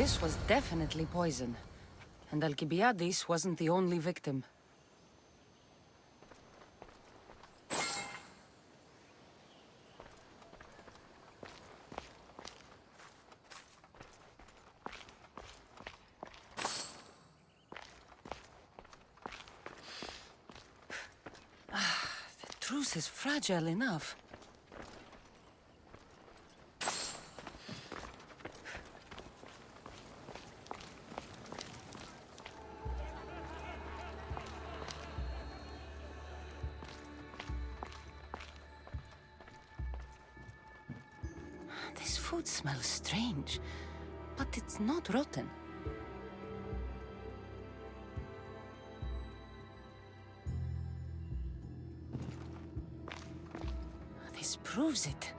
This was definitely poison. And Alkibiades wasn't the only victim. The truce is fragile enough. This food smells strange, but it's not rotten. This proves it.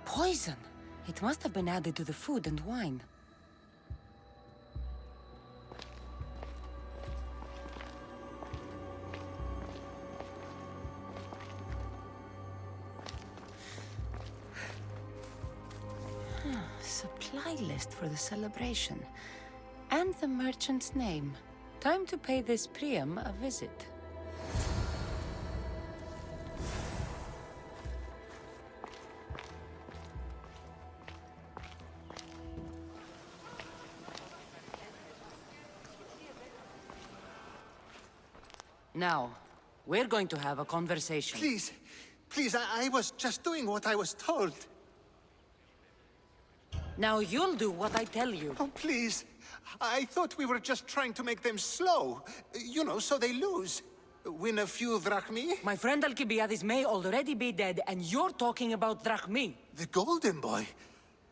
Poison. It must have been added to the food and wine. Supply list for the celebration. And the merchant's name. Time to pay this Priam a visit. Now, we're going to have a conversation. Please, please, I was just doing what I was told. Now you'll do what I tell you. Oh, please. I thought we were just trying to make them slow. You know, so they lose. Win a few drachmi. My friend Alkibiades may already be dead, and you're talking about drachmi. The golden boy.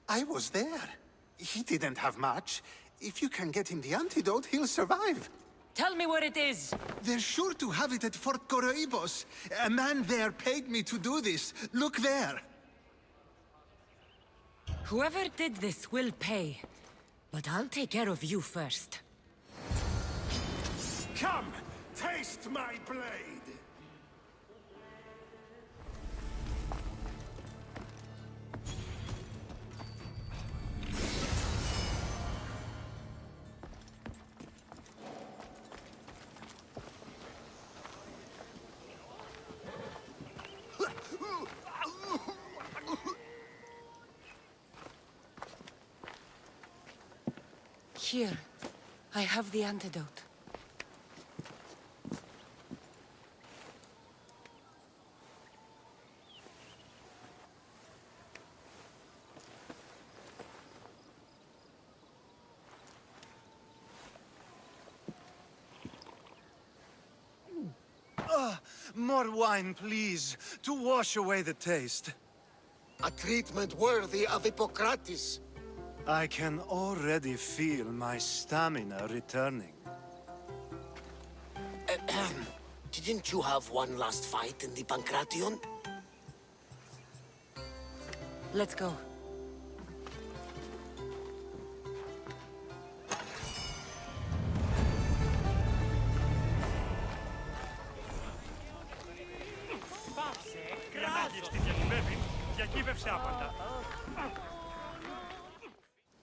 I was there. He didn't have much. If you can get him the antidote, he'll survive. Tell me where it is. They're sure to have it at Fort Coroibos. A man there paid me to do this. Look there. Whoever did this will pay. But I'll take care of you first. Come, taste my blade! Here, I have the antidote. More wine, please, to wash away the taste. A treatment worthy of Hippocrates. I can already feel my stamina returning. Didn't you have one last fight in the Pancration? Let's go.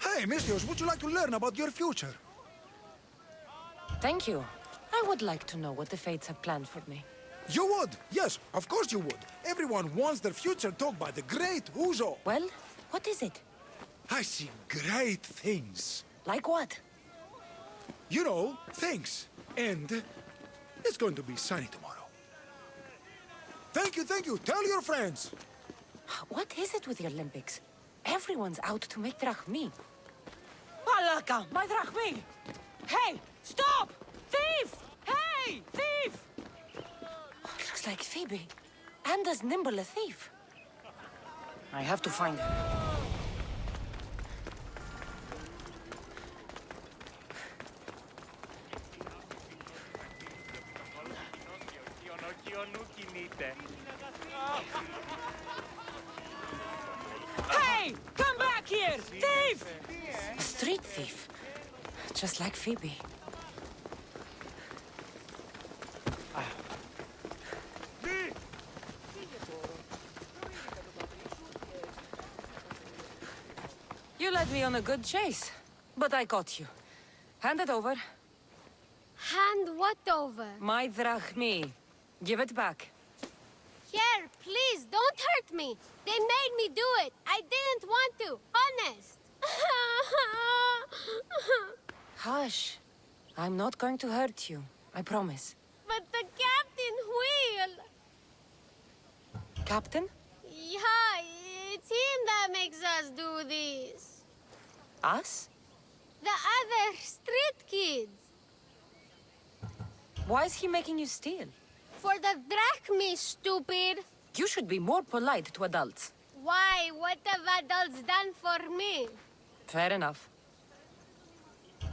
Hey, Misthios, would you like to learn about your future? Thank you. I would like to know what the Fates have planned for me. You would? Yes, of course you would. Everyone wants their future told by the great Uzo. Well, what is it? I see great things. Like what? You know, things. And it's going to be sunny tomorrow. Thank you, thank you. Tell your friends. What is it with the Olympics? Everyone's out to make drachmi. Malaka, my drachmi! Hey, stop! Thief! Hey, thief! Oh, looks like Phoebe. And as nimble a thief. I have to find her. Hey! Come back here! Thief! A street thief. Just like Phoebe. You led me on a good chase. But I got you. Hand it over. Hand what over? My drachmi. Give it back. Here, please, don't hurt me. They made me do it. I didn't want to. Honest. Hush. I'm not going to hurt you. I promise. But the captain will. Captain? Yeah, it's him that makes us do this. Us? The other street kids. Why is he making you steal? For the drachmi, stupid. You should be more polite to adults. Why? What have adults done for me? Fair enough.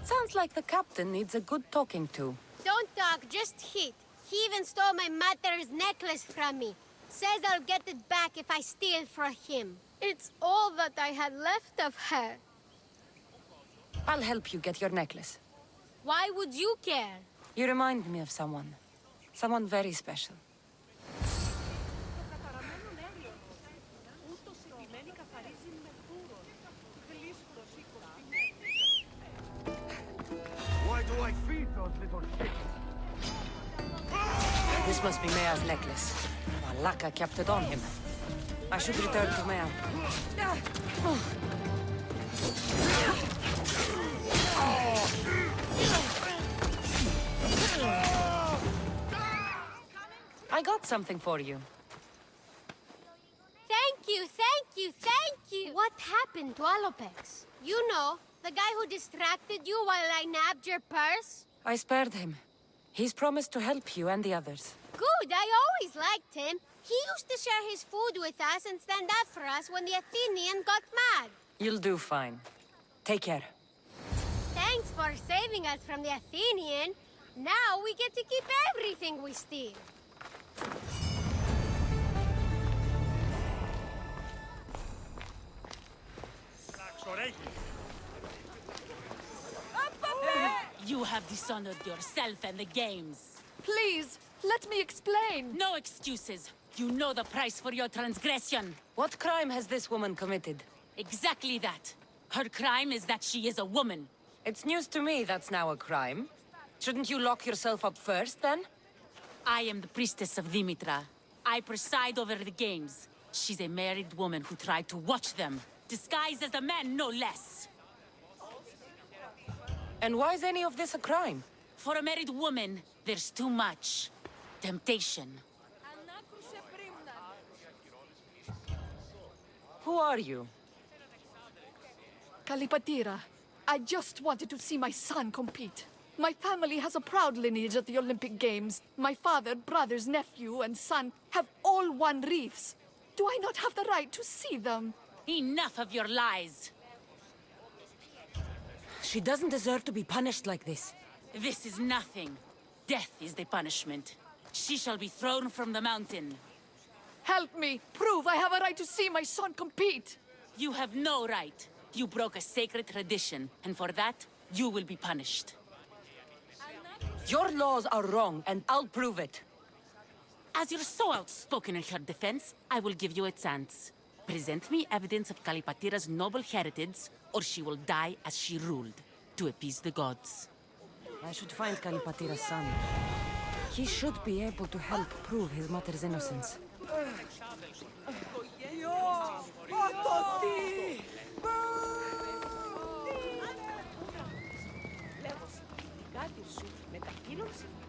Sounds like the captain needs a good talking to. Don't talk, just hit. He even stole my mother's necklace from me. Says I'll get it back if I steal from him. It's all that I had left of her. I'll help you get your necklace. Why would you care? You remind me of someone. Someone very special. Why do I feed those little chickens? This must be Mea's necklace. Malaka kept it on him. I should return to Mea. I got something for you. Thank you, thank you, thank you! What happened to Alopex? You know, the guy who distracted you while I nabbed your purse? I spared him. He's promised to help you and the others. Good, I always liked him. He used to share his food with us and stand up for us when the Athenian got mad. You'll do fine. Take care. Thanks for saving us from the Athenian. Now we get to keep everything we steal. You have dishonored yourself and the games. Please, let me explain. No excuses. You know the price for your transgression. What crime has this woman committed? Exactly that. Her crime is that she is a woman. It's news to me that's now a crime. Shouldn't you lock yourself up first, then? I am the priestess of Dimitra. I preside over the games. She's a married woman who tried to watch them, disguised as a man, no less. And why is any of this a crime? For a married woman, there's too much temptation. Who are you? Kalipatira, I just wanted to see my son compete. My family has a proud lineage at the Olympic Games. My father, brothers, nephew, and son have all won wreaths. Do I not have the right to see them? Enough of your lies. She doesn't deserve to be punished like this. This is nothing. Death is the punishment. She shall be thrown from the mountain. Help me! Prove I have a right to see my son compete! You have no right. You broke a sacred tradition, and for that, you will be punished. Your laws are wrong, and I'll prove it. As you're so outspoken in her defense, I will give you a chance. Present me evidence of Kalipatira's noble heritage, or she will die as she ruled, to appease the gods. I should find Kalipatira's son. He should be able to help prove his mother's innocence.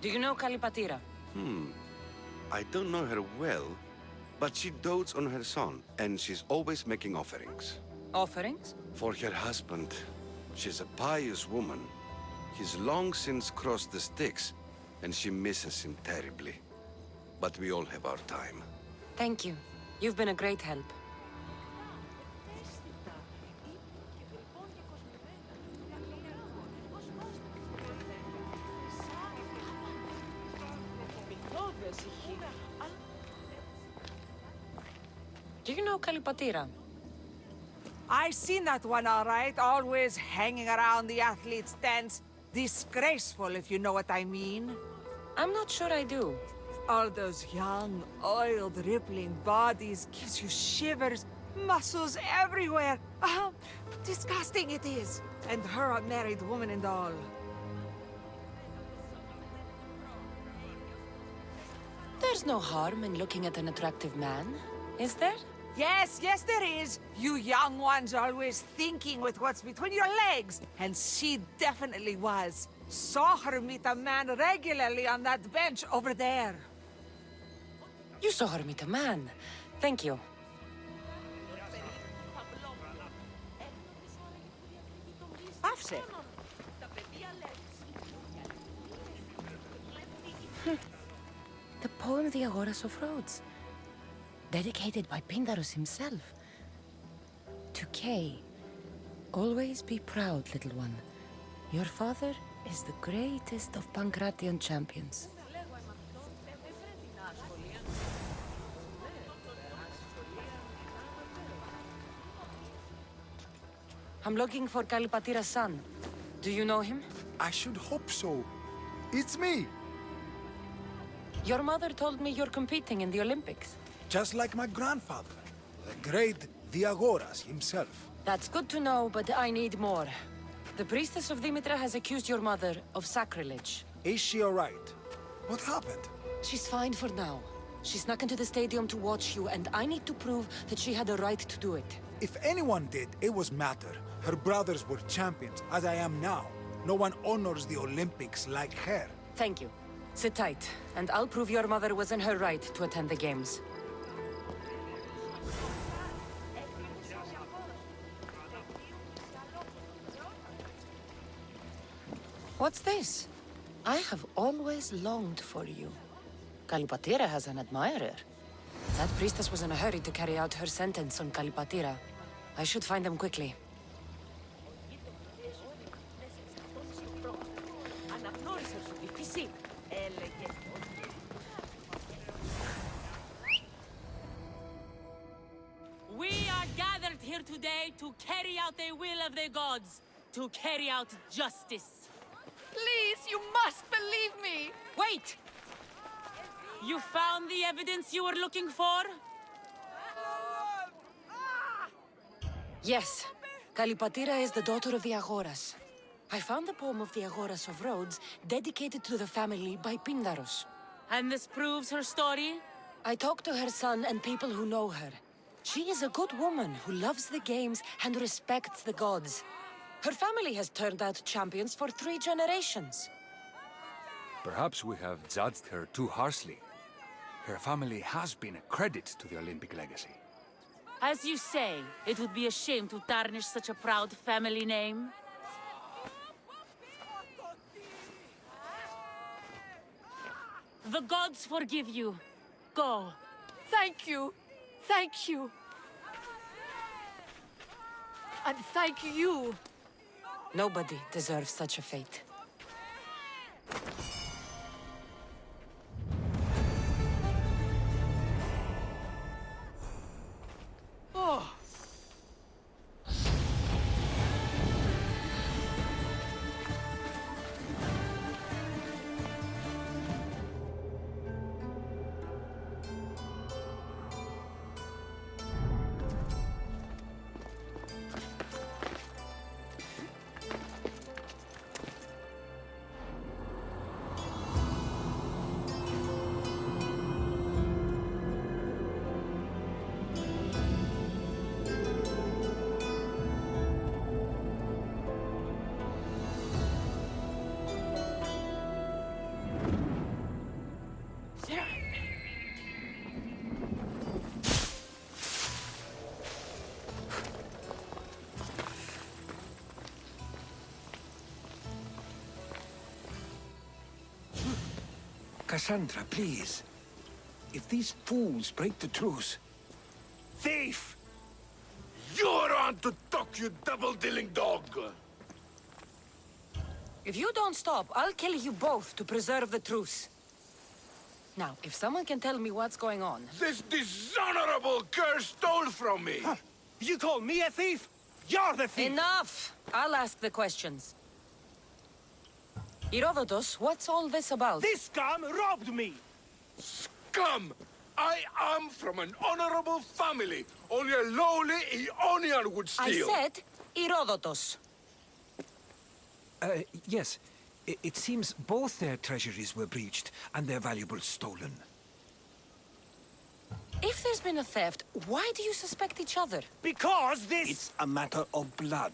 Do you know Kalipatira? I don't know her well, but she dotes on her son, and she's always making offerings. Offerings? For her husband, she's a pious woman. He's long since crossed the Styx, and she misses him terribly. But we all have our time. Thank you. You've been a great help. Do you know Kalipatira? I seen that one all right, always hanging around the athletes' tents. Disgraceful, if you know what I mean. I'm not sure I do. All those young, oiled, rippling bodies gives you shivers. Muscles everywhere. Disgusting it is. And her a married woman and all. There's no harm in looking at an attractive man, is there? Yes, there is. You young ones are always thinking with what's between your legs. And she definitely was. Saw her meet a man regularly on that bench over there. You saw her meet a man. Thank you. Afse. The poem The Agoras of Rhodes. Dedicated by Pindarus himself. To Kay. Always be proud, little one. Your father is the greatest of Pancratian champions. I'm looking for Kalipatira's son. Do you know him? I should hope so. It's me, Your mother told me you're competing in the Olympics. just like my grandfather, the great Diagoras himself. That's good to know, but I need more. The priestess of Dimitra has accused your mother of sacrilege. Is she alright? What happened? She's fine for now. She snuck into the stadium to watch you, and I need to prove that she had a right to do it. If anyone did, it was Mater. Her brothers were champions, as I am now. No one honors the Olympics like her. Thank you. Sit tight, and I'll prove your mother was in her right to attend the games. What's this? I have always longed for you. Kalipatira has an admirer. That priestess was in a hurry to carry out her sentence on Kalipatira. I should find them quickly. We are gathered here today to carry out the will of the gods, to carry out justice. Please, you must believe me! Wait! You found the evidence you were looking for? Yes. Kalipatira is the daughter of the Agoras. I found the poem of the Agoras of Rhodes dedicated to the family by Pindarus. And this proves her story? I talked to her son and people who know her. She is a good woman who loves the games and respects the gods. Her family has turned out champions for 3 generations. Perhaps we have judged her too harshly. Her family has been a credit to the Olympic legacy. As you say, it would be a shame to tarnish such a proud family name. The gods forgive you. Go. Thank you. Thank you. And thank you. Nobody deserves such a fate. Kassandra, please. If these fools break the truce... Thief! You're on to talk, you double-dealing dog! If you don't stop, I'll kill you both to preserve the truce. Now, if someone can tell me what's going on... This dishonorable cur stole from me! Huh. You call me a thief? You're the thief! Enough! I'll ask the questions. Herodotus, what's all this about? This scum robbed me! Scum! I am from an honorable family. Only a lowly Ionian would steal. I said Herodotus. Yes. It seems both their treasuries were breached and their valuables stolen. If there's been a theft, why do you suspect each other? Because this... It's a matter of blood.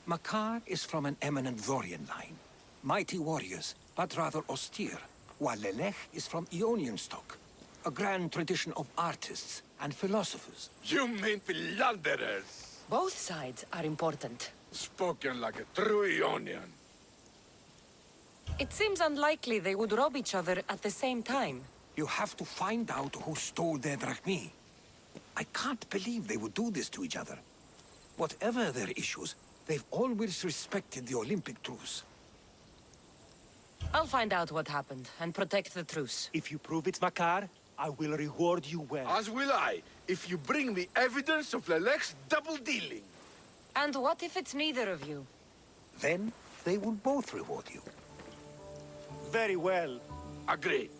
Makar is from an eminent Dorian line. Mighty warriors, but rather austere. While Lelech is from Ionian stock. A grand tradition of artists and philosophers. You mean philanderers? Both sides are important. Spoken like a true Ionian. It seems unlikely they would rob each other at the same time. You have to find out who stole their drachmi. I can't believe they would do this to each other. Whatever their issues, they've always respected the Olympic truce. I'll find out what happened and protect the truce. If you prove it's Makar, I will reward you well. As will I, if you bring me evidence of Lelech's double-dealing. And what if it's neither of you? Then they will both reward you. Very well. Agreed.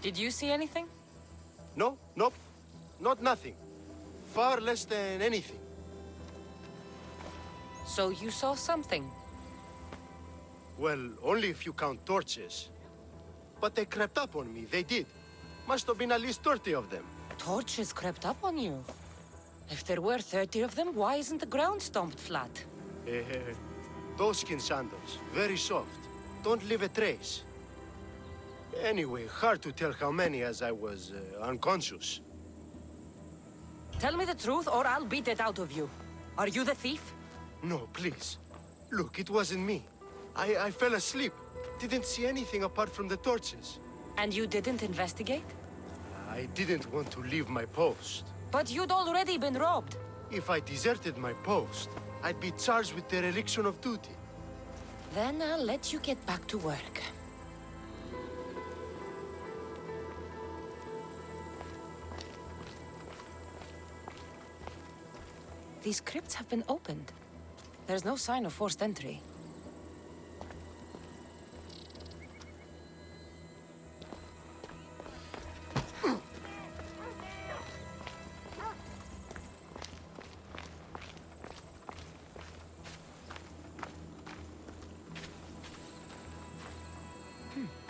Did you see anything? No, nope. Not nothing. Far less than anything. So you saw something? Well, only if you count torches. But they crept up on me, they did. Must have been at least 30 of them. Torches crept up on you? If there were 30 of them, why isn't the ground stomped flat? Those skin sandals, very soft. Don't leave a trace. Anyway, hard to tell how many as I was unconscious. Tell me the truth or I'll beat it out of you. Are you the thief? No, please. Look, it wasn't me. I fell asleep. Didn't see anything apart from the torches. And you didn't investigate? I didn't want to leave my post. But you'd already been robbed. If I deserted my post, I'd be charged with dereliction of duty. Then I'll let you get back to work. These crypts have been opened. There's no sign of forced entry.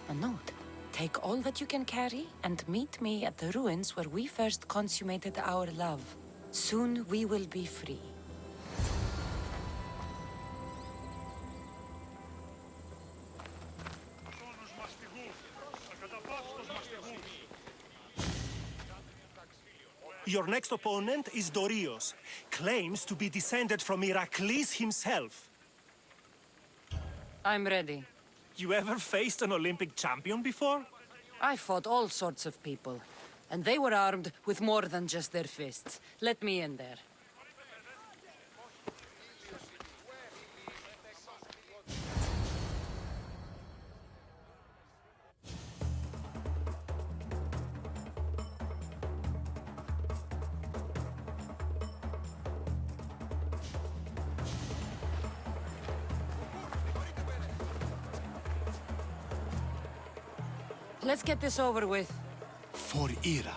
A note. Take all that you can carry and meet me at the ruins where we first consummated our love. Soon we will be free. Your next opponent is Dorios. Claims to be descended from Heracles himself. I'm ready. You ever faced an Olympic champion before? I fought all sorts of people, and they were armed with more than just their fists. Let me in there. Let's get this over with. For Ira.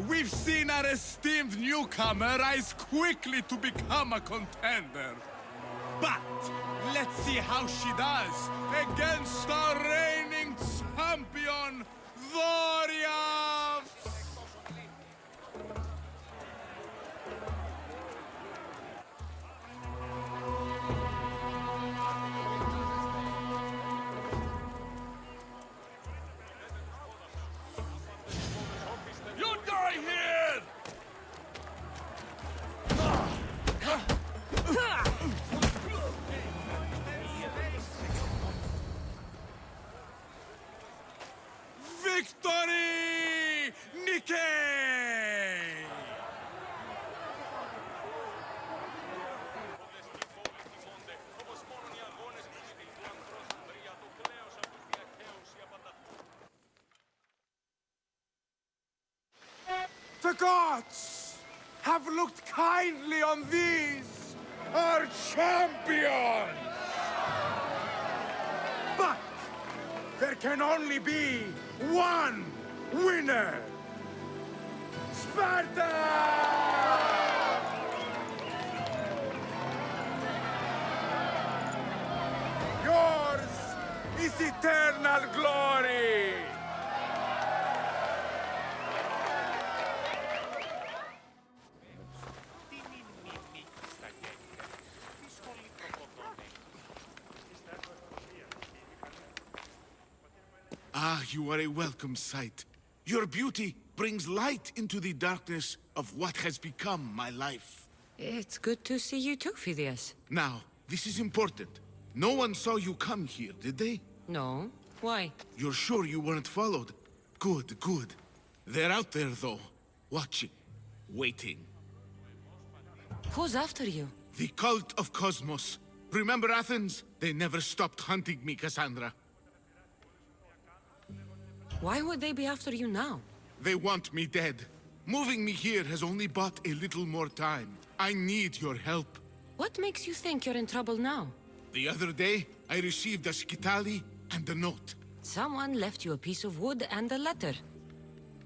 We've seen our esteemed newcomer rise quickly to become a contender. But let's see how she does against our reigning champion, Doria! You die here! Victory! The gods have looked kindly on these, our champions! But there can only be one winner! Sparta! Yours is eternal glory! Ah, you are a welcome sight. Your beauty brings light into the darkness of what has become my life. It's good to see you too, Phidias. Now, this is important. No one saw you come here, did they? No. Why? You're sure you weren't followed? Good, good. They're out there, though. Watching. Waiting. Who's after you? The cult of Cosmos. Remember Athens? They never stopped hunting me, Kassandra. Why would they be after you now? They want me dead. Moving me here has only bought a little more time. I need your help. What makes you think you're in trouble now? The other day, I received a skitali and a note. Someone left you a piece of wood and a letter.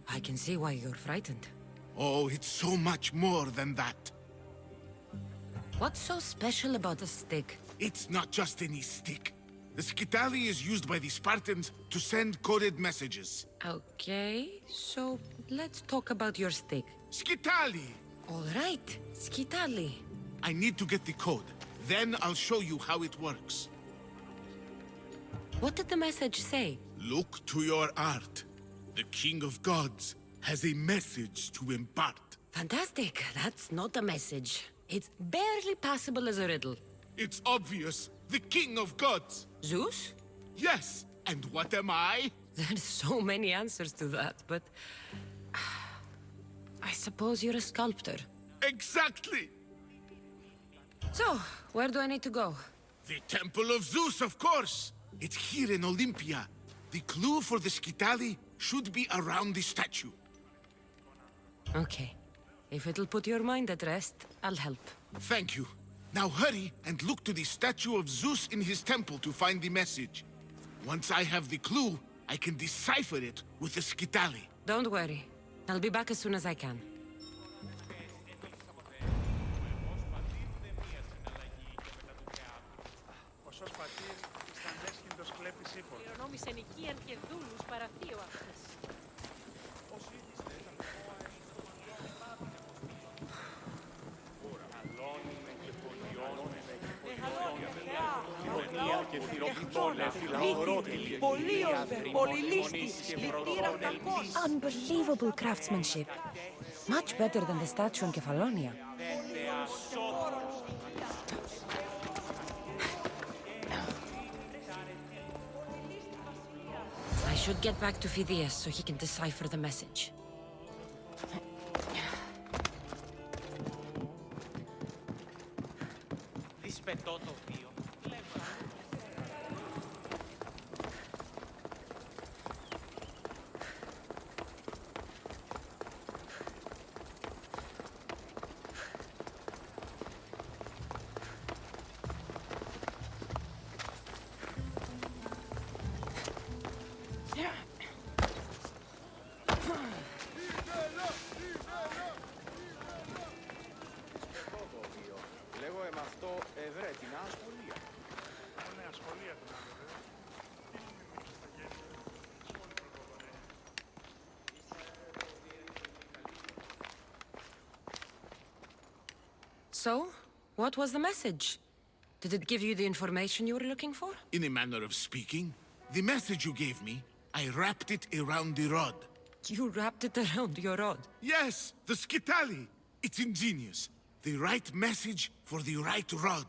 I can see why you're frightened. Oh, it's so much more than that. What's so special about a stick? It's not just any stick. The skitali is used by the Spartans to send coded messages. Okay, so let's talk about your stick. Skitali! All right, skitali. I need to get the code. Then I'll show you how it works. What did the message say? Look to your art. The King of Gods has a message to impart. Fantastic. That's not a message. It's barely passable as a riddle. It's obvious. The King of Gods. Zeus? Yes. And what am I? There's so many answers to that, but... I suppose you're a sculptor. Exactly. So, where do I need to go? The Temple of Zeus, of course. It's here in Olympia. The clue for the skitali should be around the statue. Okay. If it'll put your mind at rest, I'll help. Thank you. Now hurry and look to the statue of Zeus in his temple to find the message. Once I have the clue, I can decipher it with the skitali. Don't worry. I'll be back as soon as I can. Unbelievable craftsmanship. Much better than the statue in Kefalonia. I should get back to Phidias so he can decipher the message. So, what was the message? Did it give you the information you were looking for? In a manner of speaking, the message you gave me, I wrapped it around the rod. You wrapped it around your rod? Yes, the skitali. It's ingenious. The right message for the right rod.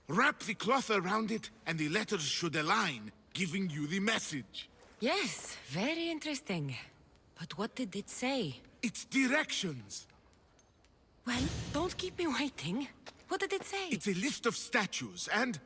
Wrap the cloth around it, and the letters should align, giving you the message. Yes, very interesting. But what did it say? It's directions. Well, don't keep me waiting. What did it say? It's a list of statues, and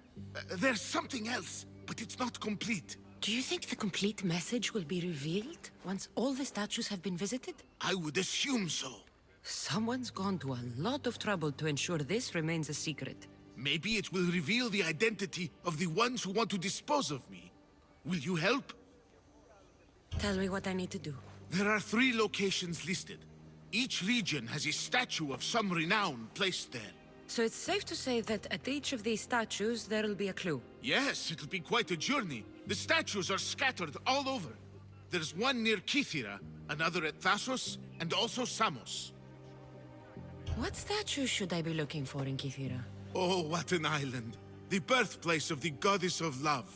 there's something else, but it's not complete. Do you think the complete message will be revealed once all the statues have been visited? I would assume so. Someone's gone to a lot of trouble to ensure this remains a secret. Maybe it will reveal the identity of the ones who want to dispose of me. Will you help? Tell me what I need to do. There are 3 locations listed. Each region has a statue of some renown placed there. So it's safe to say that at each of these statues there'll be a clue. Yes, it'll be quite a journey. The statues are scattered all over. There's one near Kythera, another at Thassos, and also Samos. What statue should I be looking for in Kythera? Oh, what an island. The birthplace of the goddess of love.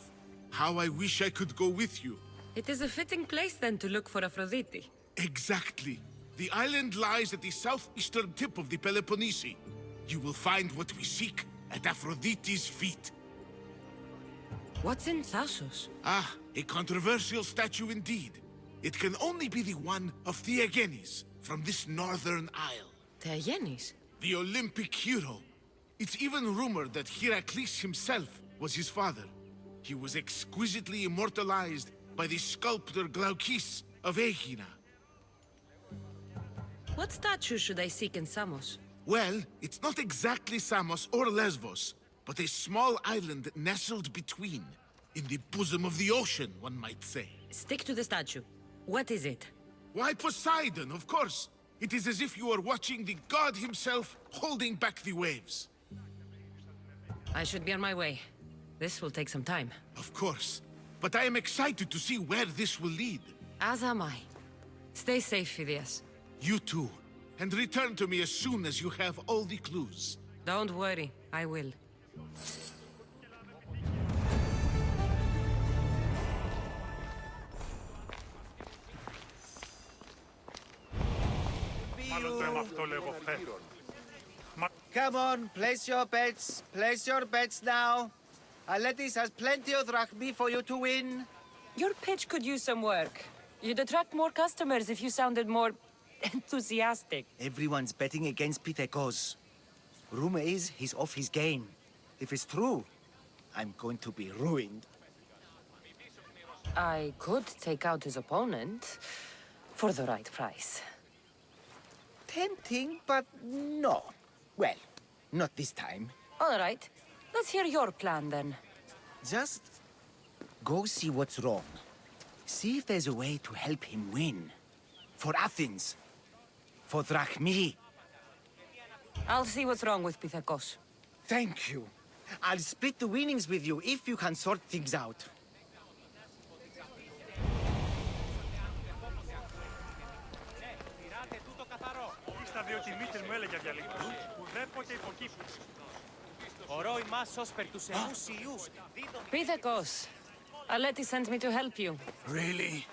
How I wish I could go with you. It is a fitting place then to look for Aphrodite. Exactly. The island lies at the southeastern tip of the Peloponnese. You will find what we seek at Aphrodite's feet. What's in Thassos? Ah, a controversial statue indeed. It can only be the one of Theagenes from this northern isle. Theagenes? The Olympic hero. It's even rumored that Heracles himself was his father. He was exquisitely immortalized by the sculptor Glaukis of Aegina. What statue should I seek in Samos? Well, it's not exactly Samos or Lesbos, but a small island nestled between. In the bosom of the ocean, one might say. Stick to the statue. What is it? Why, Poseidon, of course. It is as if you are watching the god himself holding back the waves. I should be on my way. This will take some time. Of course. But I am excited to see where this will lead. As am I. Stay safe, Phidias. You too. And return to me as soon as you have all the clues. Don't worry, I will. Come on, place your bets. Place your bets now. Aletis has plenty of drachmi for you to win. Your pitch could use some work. You'd attract more customers if you sounded more enthusiastic. Everyone's betting against Pitheakos. Rumor is he's off his game. If it's true, I'm going to be ruined. I could take out his opponent for the right price. Tempting, but no. Well, not this time. All right. Let's hear your plan, then. Just go see what's wrong. See if there's a way to help him win. For Athens. For drachmi. I'll see what's wrong with Pitheakos. Thank you. I'll split the winnings with you if you can sort things out. Pitheakos, Aleti sent me to help you. Really?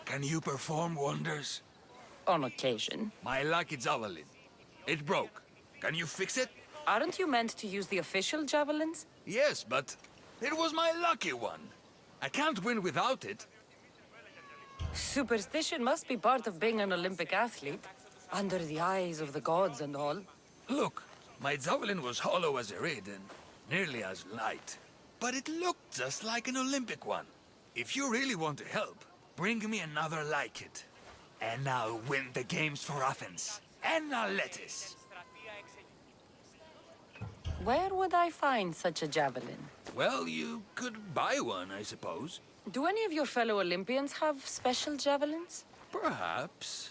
Can you perform wonders? On occasion. My lucky javelin. It broke. Can you fix it? Aren't you meant to use the official javelins? Yes, but it was my lucky one. I can't win without it. Superstition must be part of being an Olympic athlete. Under the eyes of the gods and all. Look, my javelin was hollow as a reed and nearly as light. But it looked just like an Olympic one. If you really want to help, bring me another like it. And I'll win the games for Athens. And Aletis. Where would I find such a javelin? Well, you could buy one, I suppose. Do any of your fellow Olympians have special javelins? Perhaps.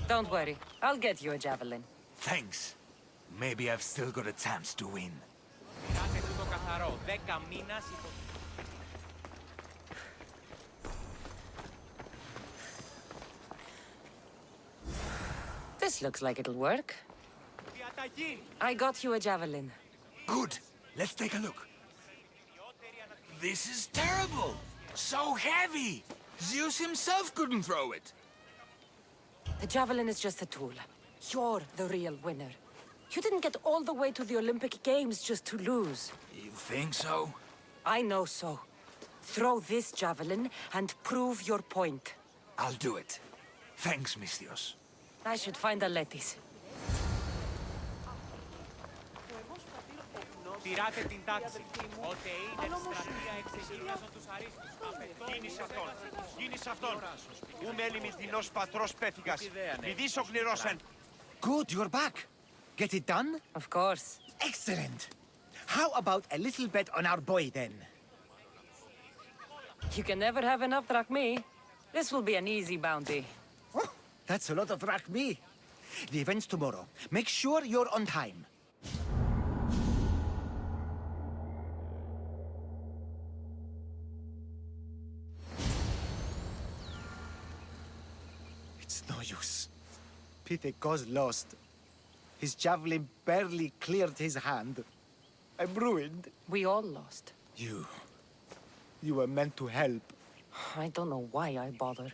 Don't worry, I'll get you a javelin. Thanks. Maybe I've still got a chance to win. This looks like it'll work. I got you a javelin. Good. Let's take a look. This is terrible! So heavy! Zeus himself couldn't throw it. The javelin is just a tool. You're the real winner. You didn't get all the way to the Olympic Games just to lose. You think so? I know so. Throw this javelin and prove your point. I'll do it. Thanks, Misthios. I should find Aletis. Τηράτε την τάξη. Ότε είναι στρατεία εξεγείραζον τους αρίστους. Γίνεις αυτόν. Γίνεις αυτόν. Ου μέλημις δεινός πατρός πέφυγας. Μηδείς οκληρώσεν. Good, you're back. Get it done? Of course. Excellent. How about a little bet on our boy, then? You can never have enough drachmi. This will be an easy bounty. Oh, that's a lot of drachmi. The event's tomorrow. Make sure you're on time. It's no use. Pitheco's lost. His javelin barely cleared his hand. I'm ruined. We all lost. You were meant to help. I don't know why I bother.